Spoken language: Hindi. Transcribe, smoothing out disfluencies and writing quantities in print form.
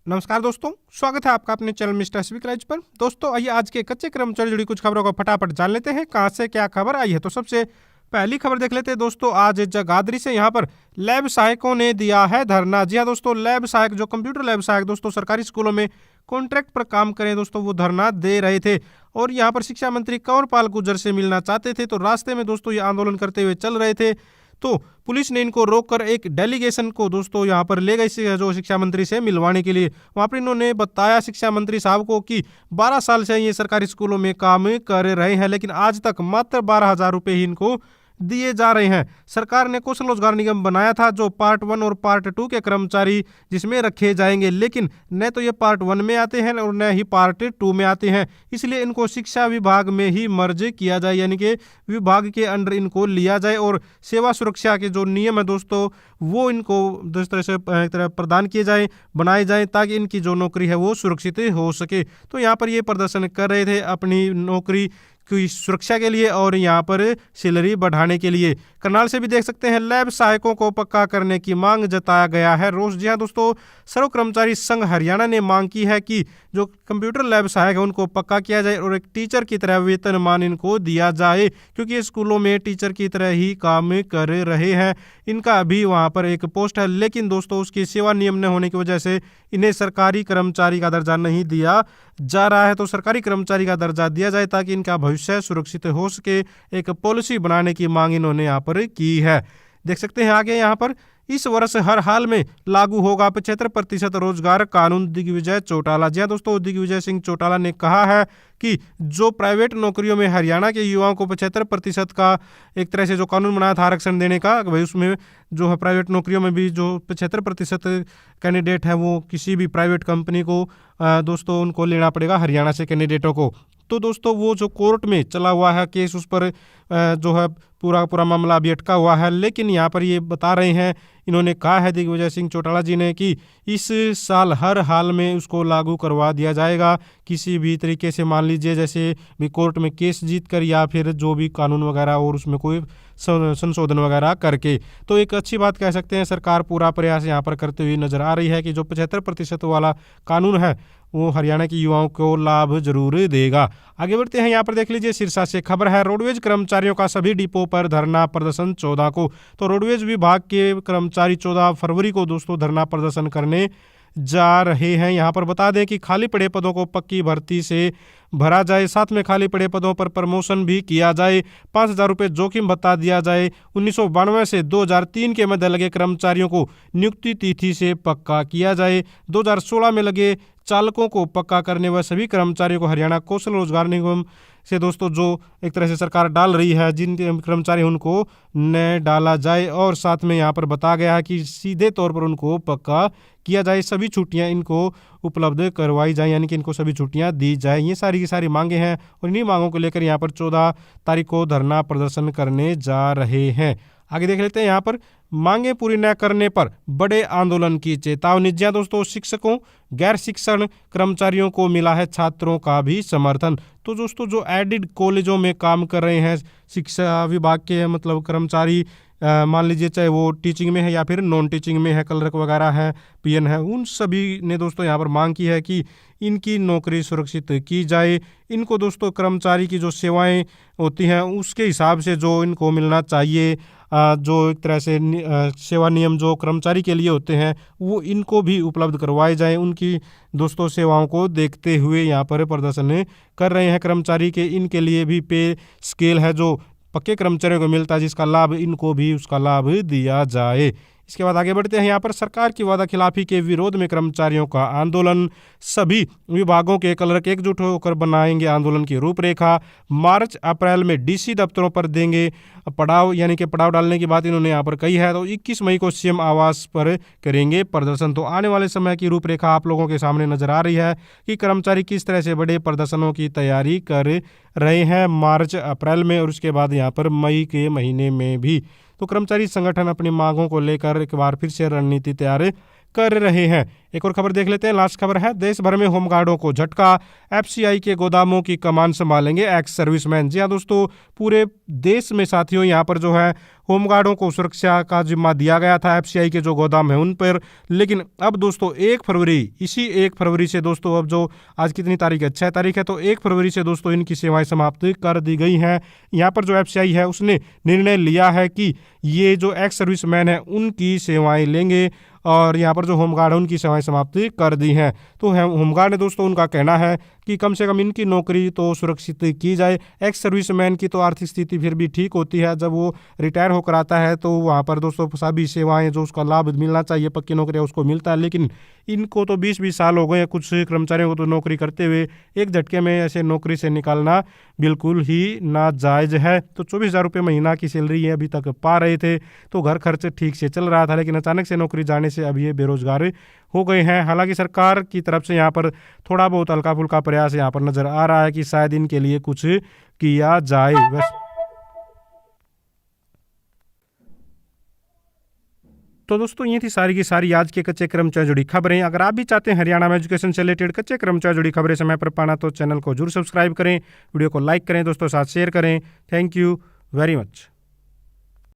नमस्कार दोस्तों, स्वागत है आपका अपने चैनल मिस्टर सिविक राइज पर। दोस्तों आइए आज के कच्चे कर्मचारी जुड़ी कुछ खबरों को फटाफट जान लेते हैं, कहां से क्या खबर आई है। तो सबसे पहली खबर देख लेते हैं दोस्तों, आज जगाधरी से यहाँ पर लैब सहायकों ने दिया है धरना। जी हाँ दोस्तों, लैब सहायक जो कंप्यूटर लैब सहायक दोस्तों सरकारी स्कूलों में कॉन्ट्रैक्ट पर काम करें दोस्तों, वो धरना दे रहे थे और यहाँ पर शिक्षा मंत्री कंवरपाल गुर्जर से मिलना चाहते थे। तो रास्ते में दोस्तों ये आंदोलन करते हुए चल रहे थे, तो पुलिस ने इनको रोककर एक डेलीगेशन को दोस्तों यहाँ पर ले गई जो शिक्षा मंत्री से मिलवाने के लिए। वहाँ पर इन्होंने बताया शिक्षा मंत्री साहब को कि 12 साल से ये सरकारी स्कूलों में काम कर रहे हैं, लेकिन आज तक मात्र 12,000 रुपये ही इनको दिए जा रहे हैं। सरकार ने कौशल रोजगार निगम बनाया था जो पार्ट 1 और पार्ट 2 के कर्मचारी जिसमें रखे जाएंगे, लेकिन न तो ये पार्ट 1 में आते हैं और न ही पार्ट 2 में आते हैं। इसलिए इनको शिक्षा विभाग में ही मर्ज किया जाए, यानी कि विभाग के अंडर इनको लिया जाए और सेवा सुरक्षा के जो नियम है दोस्तों वो इनको जिस तरह से प्रदान किए जाए, बनाए जाए, ताकि इनकी जो नौकरी है वो सुरक्षित हो सके। तो यहाँ पर ये प्रदर्शन कर रहे थे अपनी नौकरी की सुरक्षा के लिए और यहाँ पर सैलरी बढ़ाने के लिए। करनाल से भी देख सकते हैं लैब सहायकों को पक्का करने की मांग जताया गया है रोष। जी हाँ दोस्तों, सर्व कर्मचारी संघ हरियाणा ने मांग की है कि जो कंप्यूटर लैब सहायक है उनको पक्का किया जाए और एक टीचर की तरह वेतनमान इनको दिया जाए, क्योंकि ये स्कूलों में टीचर की तरह ही काम कर रहे हैं। इनका अभी वहाँ पर एक पोस्ट है, लेकिन दोस्तों उसकी सेवा नियम न होने की वजह से इन्हें सरकारी कर्मचारी का दर्जा नहीं दिया जा रहा है। तो सरकारी कर्मचारी का दर्जा दिया जाए ताकि इनका भविष्य सुरक्षित हो सके, एक पॉलिसी बनाने की मांग इन्होंने यहाँ पर की है। देख सकते हैं आगे यहाँ पर, इस वर्ष हर हाल में लागू होगा 75% रोजगार कानून, दिग्विजय चौटाला। जी हाँ दोस्तों, दिग्विजय सिंह चौटाला ने कहा है कि जो प्राइवेट नौकरियों में हरियाणा के युवाओं को 75% का एक तरह से जो कानून बनाया था आरक्षण देने का, भाई उसमें जो है प्राइवेट नौकरियों में भी जो 75% कैंडिडेट है वो किसी भी प्राइवेट कंपनी को दोस्तों उनको लेना पड़ेगा हरियाणा से कैंडिडेटों को। तो दोस्तों वो जो कोर्ट में चला हुआ है केस, उस पर जो है पूरा मामला अभी अटका हुआ है, लेकिन यहाँ पर ये बता रहे हैं, इन्होंने कहा है दिग्विजय सिंह चौटाला जी ने कि इस साल हर हाल में उसको लागू करवा दिया जाएगा किसी भी तरीके से। मान लीजिए जैसे भी कोर्ट में केस जीत कर या फिर जो भी कानून वगैरह और उसमें कोई संशोधन वगैरह करके, तो एक अच्छी बात कह सकते हैं। सरकार पूरा प्रयास यहाँ पर करते हुए नजर आ रही है कि जो 75% वाला कानून है वो हरियाणा के युवाओं को लाभ जरूर देगा। आगे बढ़ते हैं, यहाँ पर देख लीजिए सिरसा से खबर है, रोडवेज कर्मचारियों का सभी डिपो पर धरना प्रदर्शन 14 को। तो रोडवेज विभाग के कर्मचारी 14 फरवरी को दोस्तों धरना प्रदर्शन करने जा रहे हैं। यहाँ पर बता दें कि खाली पड़े पदों को पक्की भर्ती से भरा जाए, साथ में खाली पड़े पदों पर प्रमोशन भी किया जाए, 5,000 रुपये जोखिम भत्ता दिया जाए। 1992 से 2003 के मध्य लगे कर्मचारियों को नियुक्ति तिथि से पक्का किया जाए। 2016 में लगे चालकों को पक्का करने व सभी कर्मचारियों को हरियाणा कौशल रोजगार निगम से दोस्तों जो एक तरह से सरकार डाल रही है, जिन कर्मचारी उनको न डाला जाए। और साथ में यहाँ पर बताया गया है कि सीधे तौर पर उनको पक्का किया जाए, सभी छुट्टियां इनको उपलब्ध करवाई जाए, यानी कि इनको सभी छुट्टियां दी जाए। ये सारी की सारी मांगे हैं और इन्हीं मांगों को लेकर यहाँ पर 14 तारीख को धरना प्रदर्शन करने जा रहे हैं। आगे देख लेते हैं, यहाँ पर मांगे पूरी न करने पर बड़े आंदोलन की चेतावनी। जी दोस्तों, शिक्षकों गैर शिक्षण कर्मचारियों को मिला है छात्रों का भी समर्थन। तो दोस्तों जो एडिड कॉलेजों में काम कर रहे हैं शिक्षा विभाग के मतलब कर्मचारी, मान लीजिए चाहे वो टीचिंग में है या फिर नॉन टीचिंग में है, क्लर्क वगैरह है, पीएन है, उन सभी ने दोस्तों यहाँ पर मांग की है कि इनकी नौकरी सुरक्षित की जाए। इनको दोस्तों कर्मचारी की जो सेवाएं होती हैं उसके हिसाब से जो इनको मिलना चाहिए, जो एक तरह से सेवा नियम जो कर्मचारी के लिए होते हैं वो इनको भी उपलब्ध करवाए जाएं। उनकी दोस्तों सेवाओं को देखते हुए यहाँ पर प्रदर्शन कर रहे हैं कर्मचारी के। इनके लिए भी पे स्केल है जो पक्के कर्मचारियों को मिलता है, जिसका लाभ इनको भी उसका लाभ दिया जाए। इसके बाद आगे बढ़ते हैं, यहाँ पर सरकार की वादा खिलाफी के विरोध में कर्मचारियों का आंदोलन, सभी विभागों के क्लर्क एकजुट होकर बनाएंगे आंदोलन की रूपरेखा। मार्च अप्रैल में डीसी दफ्तरों पर देंगे पड़ाव, यानी कि पड़ाव डालने की बात इन्होंने यहाँ पर कही है। तो 21 मई को सीएम आवास पर करेंगे प्रदर्शन। तो आने वाले समय की रूपरेखा आप लोगों के सामने नजर आ रही है कि कर्मचारी किस तरह से बड़े प्रदर्शनों की तैयारी कर रहे हैं मार्च अप्रैल में और उसके बाद यहाँ पर मई के महीने में भी। तो कर्मचारी संगठन अपनी मांगों को लेकर एक बार फिर से रणनीति तैयार कर रहे हैं। एक और खबर देख लेते हैं, लास्ट खबर है, देश भर में होमगार्डों को झटका, एफसीआई के गोदामों की कमान संभालेंगे एक्स सर्विसमैन। जी हाँ दोस्तों, पूरे देश में साथियों यहाँ पर जो है होमगार्डों को सुरक्षा का जिम्मा दिया गया था एफसीआई के जो गोदाम है उन पर, लेकिन अब दोस्तों 1 फरवरी, इसी 1 फरवरी से दोस्तों, अब जो आज कितनी तारीख है, 6 तारीख है, तो 1 फरवरी से दोस्तों इनकी सेवाएं समाप्त कर दी गई हैं। यहाँ पर जो एफसीआई है उसने निर्णय लिया है कि ये जो एक्स सर्विसमैन है उनकी सेवाएं लेंगे और यहाँ पर जो होमगार्ड है उनकी सेवाएं समाप्त कर दी हैं। तो होमगार्ड ने दोस्तों, उनका कहना है कि कम से कम इनकी नौकरी तो सुरक्षित की जाए। एक्स सर्विसमैन की तो आर्थिक स्थिति फिर भी ठीक होती है, जब वो रिटायर होकर आता है तो वहाँ पर दोस्तों सभी सेवाएं जो उसका लाभ मिलना चाहिए, पक्की नौकरी उसको मिलता है, लेकिन इनको तो 20-20 साल हो गए कुछ कर्मचारियों को तो नौकरी करते हुए, एक झटके में ऐसे नौकरी से निकालना बिल्कुल ही नाजायज है। तो 24,000 रुपये महीना की सैलरी अभी तक पा रहे थे तो घर खर्च ठीक से चल रहा था, लेकिन अचानक से नौकरी जाने से अब ये बेरोजगार हो गए हैं। हालांकि सरकार की तरफ से यहाँ पर थोड़ा बहुत हल्का फुल्का प्रयास यहाँ पर नजर आ रहा है कि शायद इनके लिए कुछ किया जाए। बस तो दोस्तों ये थी सारी की सारी आज के कच्चे कर्मचारी जुड़ी खबरें। अगर आप भी चाहते हैं हरियाणा में एजुकेशन से रिलेटेड कच्चे कर्मचारी जुड़ी खबरें समय पर पाना तो चैनल को जरूर सब्सक्राइब करें, वीडियो को लाइक करें, दोस्तों साथ शेयर करें। Thank you very much.